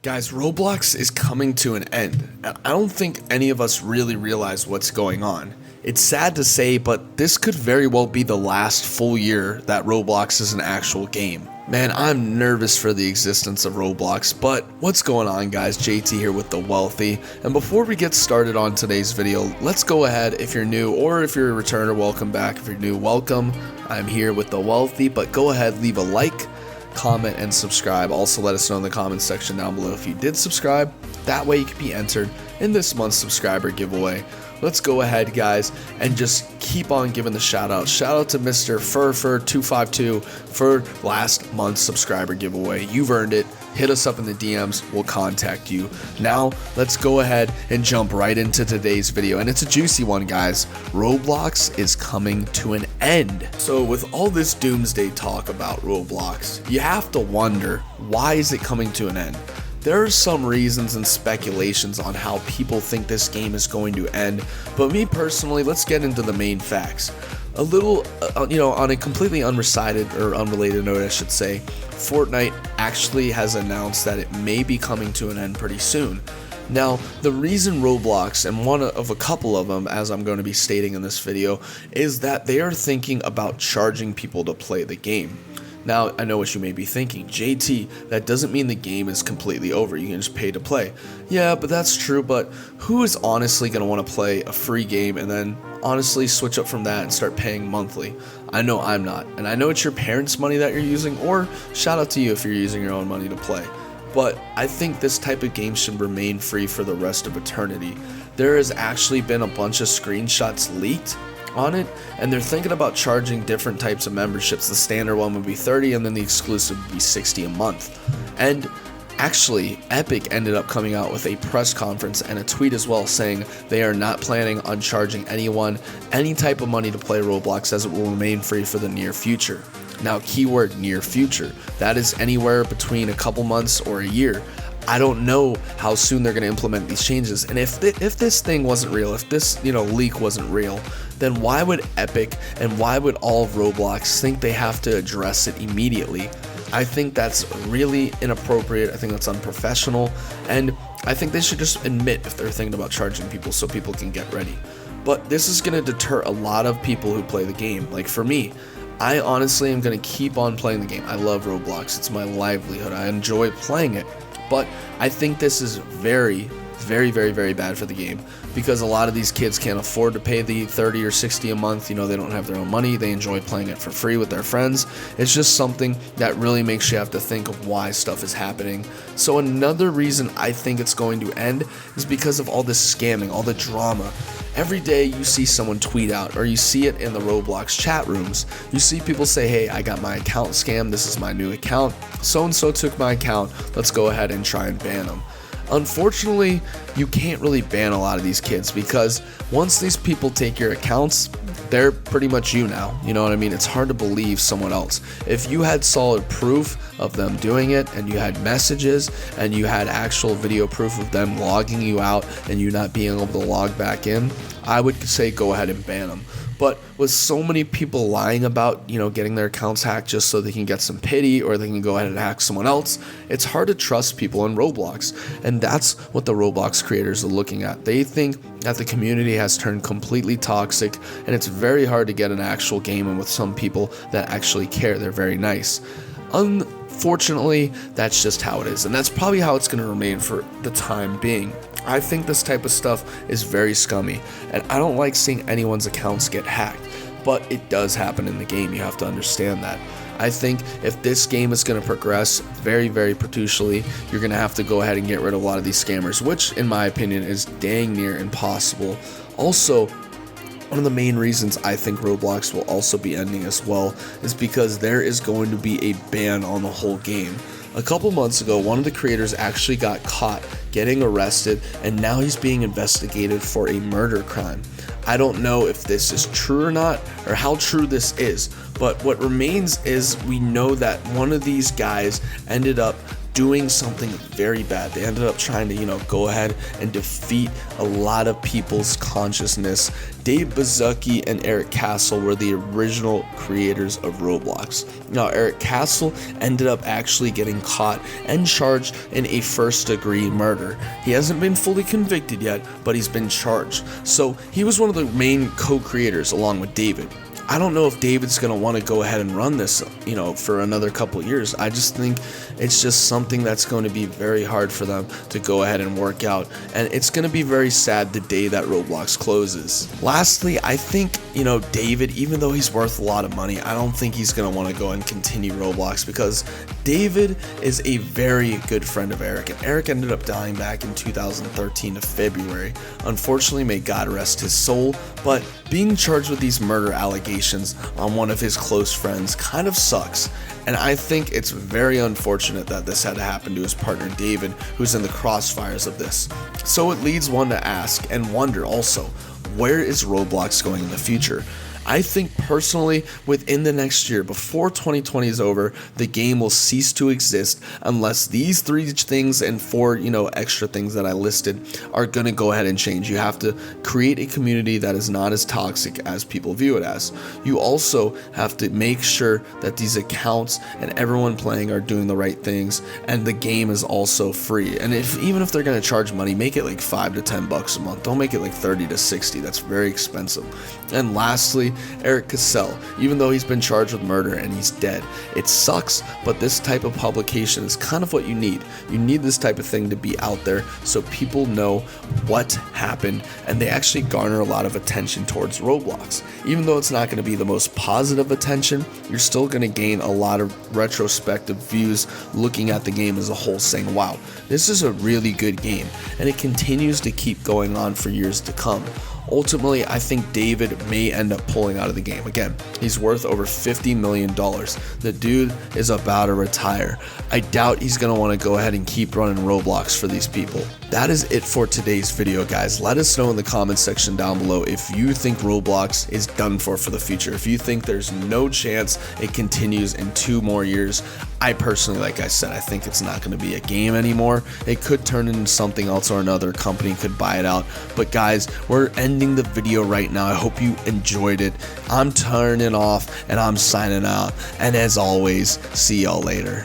Guys, Roblox is coming to an end, and I don't think any of us really realize what's going on. It's sad to say, but this could very well be the last full year that Roblox is an actual game. Man, I'm nervous for the existence of Roblox, but what's going on, guys? JT here with The Wealthy, and before we get started on today's video, let's go ahead. If you're new or if you're a returner, welcome back. If you're new, welcome. I'm here with The Wealthy, but go ahead, leave a like, comment, and subscribe. Also let us know in the comments section down below if you did subscribe. That way you can be entered in this month's subscriber giveaway. Let's go ahead, guys, and just keep on giving the shout out. Shout out to Mr. Fur252 for last month's subscriber giveaway. You've earned it. Hit us up in the DMs. We'll contact you. Now, let's go ahead and jump right into today's video. And it's a juicy one, guys. Roblox is coming to an end. So with all this doomsday talk about Roblox, you have to wonder, why is it coming to an end? There are some reasons and speculations on how people think this game is going to end, but me personally, let's get into the main facts. A little, on a completely unrelated note, I should say, Fortnite actually has announced that it may be coming to an end pretty soon. Now, the reason Roblox, and one of a couple of them, as I'm going to be stating in this video, is that they are thinking about charging people to play the game. Now, I know what you may be thinking, JT, that doesn't mean the game is completely over, you can just pay to play. Yeah, but that's true, but who is honestly going to want to play a free game and then honestly switch up from that and start paying monthly? I know I'm not, and I know it's your parents' money that you're using, or shout out to you if you're using your own money to play. But I think this type of game should remain free for the rest of eternity. There has actually been a bunch of screenshots leaked on it, and they're thinking about charging different types of memberships. The standard one would be 30, and then the exclusive would be 60 a month. And actually, Epic ended up coming out with a press conference and a tweet as well, saying they are not planning on charging anyone any type of money to play Roblox, as it will remain free for the near future. Now, keyword near future, that is anywhere between a couple months or a year. I don't know how soon they're going to implement these changes, and if this thing wasn't real, if this leak wasn't real, then why would Epic and why would all of Roblox think they have to address it immediately? I think that's really inappropriate. I think that's unprofessional, and I think they should just admit if they're thinking about charging people so people can get ready. But this is going to deter a lot of people who play the game. Like for me, I honestly am going to keep on playing the game. I love Roblox. It's my livelihood. I enjoy playing it. But I think this is very bad for the game, because a lot of these kids can't afford to pay the 30 or 60 a month. They don't have their own money. They enjoy playing it for free with their friends. It's just something that really makes you have to think of why stuff is happening. So another reason I think it's going to end is because of all this scamming, all the drama. Every day you see someone tweet out, or you see it in the Roblox chat rooms. You see people say, hey, I got my account scammed. This is my new account. So-and-so took my account. Let's go ahead and try and ban them. Unfortunately, you can't really ban a lot of these kids, because once these people take your accounts, they're pretty much you now. You know what I mean? It's hard to believe someone else. If you had solid proof of them doing it, and you had messages, and you had actual video proof of them logging you out and you not being able to log back in, I would say go ahead and ban them. But with so many people lying about, getting their accounts hacked just so they can get some pity, or they can go ahead and hack someone else, it's hard to trust people in Roblox. And that's what the Roblox creators are looking at. They think that the community has turned completely toxic, and it's very hard to get an actual game in with some people that actually care. They're very nice. Unfortunately, that's just how it is, and that's probably how it's going to remain for the time being. I think this type of stuff is very scummy, and I don't like seeing anyone's accounts get hacked, but it does happen in the game. You have to understand that. I think if this game is going to progress very potentially, you're going to have to go ahead and get rid of a lot of these scammers, which in my opinion is dang near impossible. Also, one of the main reasons I think Roblox will also be ending as well is because there is going to be a ban on the whole game. A couple months ago, one of the creators actually got caught getting arrested, and now he's being investigated for a murder crime. I don't know if this is true or not, or how true this is, but what remains is we know that one of these guys ended up doing something very bad. They ended up trying to, go ahead and defeat a lot of people's consciousness. Dave Baszucki and Eric Castle were the original creators of Roblox. Now, Eric Castle ended up actually getting caught and charged in a first-degree murder. He hasn't been fully convicted yet, but he's been charged. So he was one of the main co-creators along with David. I don't know if David's going to want to go ahead and run this, for another couple years. I just think it's just something that's going to be very hard for them to go ahead and work out. And it's going to be very sad the day that Roblox closes. Lastly, I think, David, even though he's worth a lot of money, I don't think he's going to want to go and continue Roblox because David is a very good friend of Eric. And Eric ended up dying back in 2013 of February. Unfortunately, may God rest his soul, but being charged with these murder allegations on one of his close friends kind of sucks. And I think it's very unfortunate that this had to happen to his partner David, who's in the crossfires of this. So it leads one to ask and wonder also, where is Roblox going in the future? I think personally, within the next year, before 2020 is over, the game will cease to exist unless these 3 things and 4, extra things that I listed are going to go ahead and change. You have to create a community that is not as toxic as people view it as. You also have to make sure that these accounts and everyone playing are doing the right things, and the game is also free. And even if they're going to charge money, make it like $5 to $10 a month. Don't make it like 30 to 60. That's very expensive. And lastly, Eric Castle, even though he's been charged with murder and he's dead. It sucks, but this type of publication is kind of what you need. You need this type of thing to be out there so people know what happened and they actually garner a lot of attention towards Roblox. Even though it's not going to be the most positive attention, you're still going to gain a lot of retrospective views looking at the game as a whole, saying, wow, this is a really good game, and it continues to keep going on for years to come. Ultimately, I think David may end up pulling out of the game. Again, he's worth over $50 million. The dude is about to retire. I doubt he's going to want to go ahead and keep running Roblox for these people. That is it for today's video, guys. Let us know in the comments section down below if you think Roblox is done for the future. If you think there's no chance it continues in 2 more years. I personally, like I said, I think it's not going to be a game anymore. It could turn into something else, or another company could buy it out. But guys, we're ending the video right now. I hope you enjoyed it. I'm turning off and I'm signing out. And as always, see y'all later.